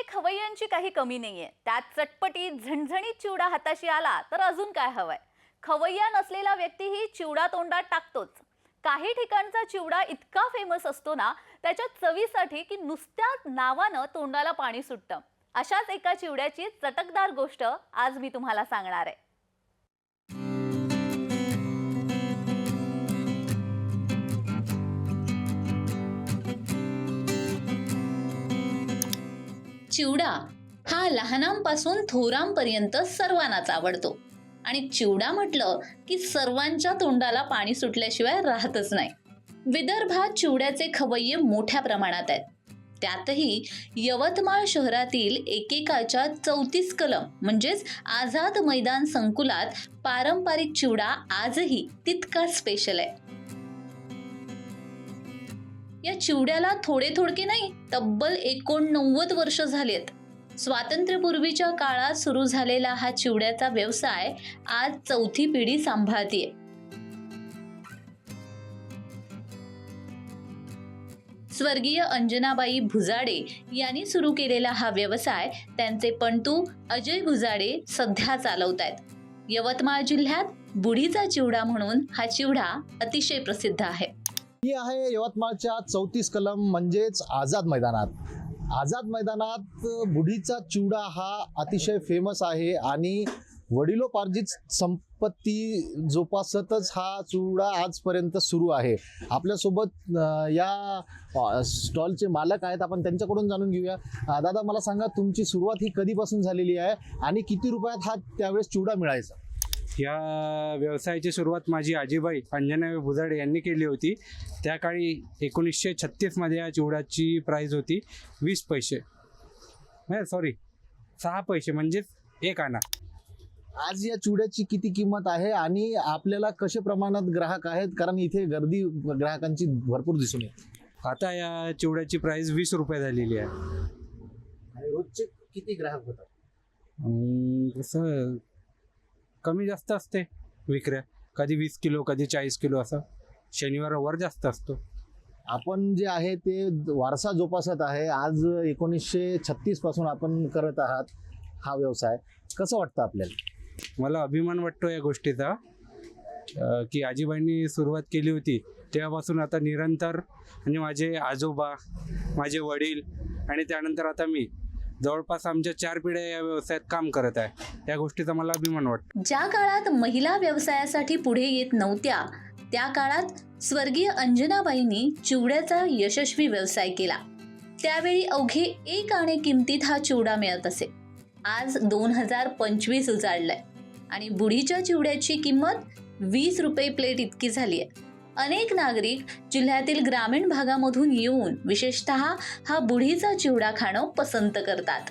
चिवड्यामध्ये खवय्यांची काही कमी नाहीये. त्यात चटपटीत झणझणीत चिवडा हाताशी आला तर अजून काय हवंय. खवय्या नसलेला व्यक्तीही चिवडा तोंडात टाकतोच. काही ठिकाणचा चिवडा इतका फेमस असतो ना, त्याच्या चवीसाठी की नुसत्या नावानं तोंडाला पाणी सुटतं. अशाच एका चिवड्याची चटकदार गोष्ट आज मी तुम्हाला सांगणार आहे. चिवडा हा लहानांपासून थोरांपर्यंत सर्वांनाच आवडतो आणि चिवडा म्हटलं की सर्वांच्या तोंडाला पाणी सुटल्याशिवाय राहतच नाही. विदर्भात चिवड्याचे खवय्ये मोठ्या प्रमाणात आहेत. त्यातही यवतमाळ शहरातील एकेकाच्या 34 कलम म्हणजेच आझाद मैदान संकुलात पारंपरिक चिवडा आजही तितकाच स्पेशल आहे. या चिवड्याला थोडके नाही, तब्बल 89 वर्ष झालीत. स्वातंत्र्यपूर्वीच्या काळात सुरू झालेला हा चिवड्याचा व्यवसाय आज चौथी पिढी सांभाळतीये. स्वर्गीय अंजनाबाई भुजाडे यांनी सुरू केलेला हा व्यवसाय त्यांचे पणतू अजय भुजाडे सध्या चालवतायत. यवतमाळ जिल्ह्यात बुढीचा चिवडा म्हणून हा चिवडा अतिशय प्रसिद्ध आहे. ही आहे यवतमाळच्या 34 कलम म्हणजेच आझाद मैदानात. आझाद मैदानात बुढीचा चिवडा हा अतिशय फेमस आहे आणि वडिलोपार्जित संपत्ती जोपासतच हा चिवडा आजपर्यंत सुरू आहे. आपल्यासोबत या स्टॉलचे मालक आहेत, आपण त्यांच्याकडून जाणून घेऊया. दादा, मला सांगा, तुमची सुरुवात ही कधीपासून झालेली आहे आणि किती रुपयात हा त्यावेळेस चिवडा मिळायचा? या व्यवसायाची सुरुवात माझी आजीबाई अंजनाबाई भुजाडे यांनी केली होती. त्या काळी 1936 मध्ये या चिवड्याची प्राईस होती 20 पैसे, सॉरी 6 पैसे, म्हणजेच 1 आना. आज या चिवड्याची किती किंमत आहे आणि आपल्याला कशा प्रमाणात ग्राहक आहेत? कारण इथे गर्दी ग्राहकांची भरपूर दिसून येते. आता या चिवड्याची प्राईस 20 रुपये झालेली आहे. आणि रोजचे किती ग्राहक होतात? कसं कमी जास्त असते विक्र्या, कधी 20 किलो, कधी 40 किलो, असं शनिवार जास्त असतो. आपण जे आहे ते वारसा जोपासत आहे. आज 1936 पासून आपण करत आहात हा व्यवसाय. कसं वाटतं आपल्याला? मला अभिमान वाटतो या गोष्टीचा की आजीबाईंनी सुरुवात केली होती तेव्हापासून आता निरंतर, म्हणजे माझे आजोबा, माझे वडील आणि त्यानंतर आता मी, जवळपास आमच्या 4 पिढ्या या व्यवसायात काम करत आहे. या गोष्टीचा मला अभिमान वाटतो. ज्या काळात महिला व्यवसायासाठी पुढे येत नव्हत्या त्या काळात स्वर्गीय अंजनाबाईंनी चिवड्याचा यशस्वी व्यवसाय केला. त्यावेळी अवघे 1 आणे किमतीत हा चिवडा मिळत असे. आज 2025 उजाडलाय आणि बुढीच्या चिवड्याची किंमत 20 रुपये प्लेट इतकी झाली आहे. अनेक नागरिक जिल्ह्यातील ग्रामीण भागामधून येऊन विशेषतः हा बुढीचा चिवडा खाणं पसंत करतात.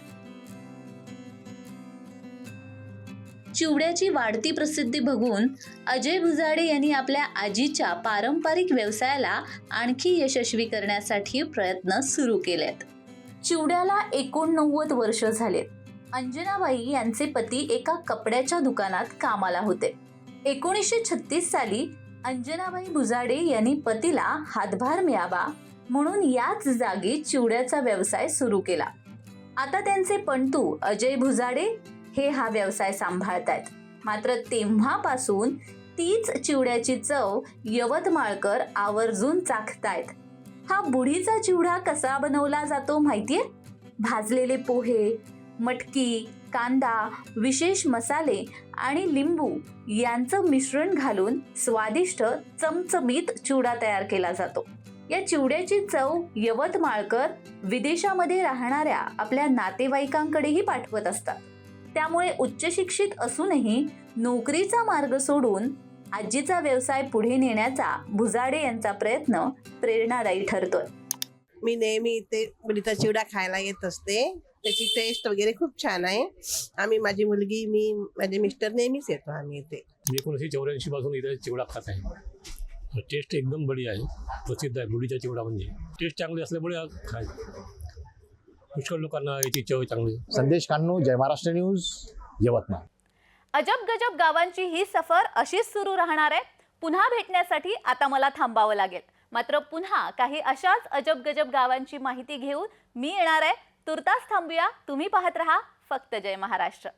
चिवड्याची वाढती प्रसिद्धी बघून अजय भुजाडे यांनी आपल्या आजीच्या पारंपरिक व्यवसायाला आणखी यशस्वी करण्यासाठी प्रयत्न सुरू केलेत. चिवड्याला 89 वर्ष झालेत. अंजनाबाई यांचे पती एका कपड्याच्या दुकानात कामाला होते. 1936 साली अंजनाबाई भुजाडे यांनी पतीला हातभार मिळावा म्हणून याच जागी चिवड्याचा व्यवसाय सुरू केला. आता त्यांचे पणतू अजय भुजाडे हे हा व्यवसाय सांभाळतायत. मात्र तेव्हापासून तीच चिवड्याची चव यवतमाळकर आवर्जून चाखतायत. हा बुढीचा चिवडा कसा बनवला जातो माहितीये? भाजलेले पोहे, मटकी, कांदा, विशेष मसाले आणि लिंबू यांचं मिश्रण घालून स्वादिष्ट चमचमीत चिवडा तयार केला जातो. या चिवड्याची चव यवतमाळकर विदेशामध्ये राहणाऱ्या आपल्या नातेवाईकांकडेही पाठवत असतात. त्यामुळे उच्च शिक्षित असूनही नोकरीचा मार्ग सोडून आजीचा व्यवसाय पुढे नेण्याचा भुजाडे यांचा प्रयत्न प्रेरणादायी ठरतोय. मी नेहमी इथे बुढीचा चिवडा खायला येत असते. त्याची टेस्ट वगैरे खूप छान आहे. आम्ही, माझी मुलगी, मी, माझे मिस्टर नेहमीच येतो आम्ही इथे. 1984 पासून इथे चिवडा खात आहे. टेस्ट एकदम बढिया आहे, प्रसिद्ध आहे बुढीचा चिवडा. म्हणजे टेस्ट चांगली असल्यामुळे खायचं पुष्कळ लोकांना याची चव चांगली. संदेश कान्नू, जय महाराष्ट्र न्यूज, यवतमाळ. अजब गजब गावांची ही सफर अशीच सुरू राहणार आहे. पुन्हा भेटण्यासाठी आता मला थांबावं लागेल. मात्र पुन्हा काही अशाच अजब गजब गावांची माहिती घेऊन मी येणार आहे. तुर्तास थांबूया. तुम्ही पाहत रहा फक्त जय महाराष्ट्र.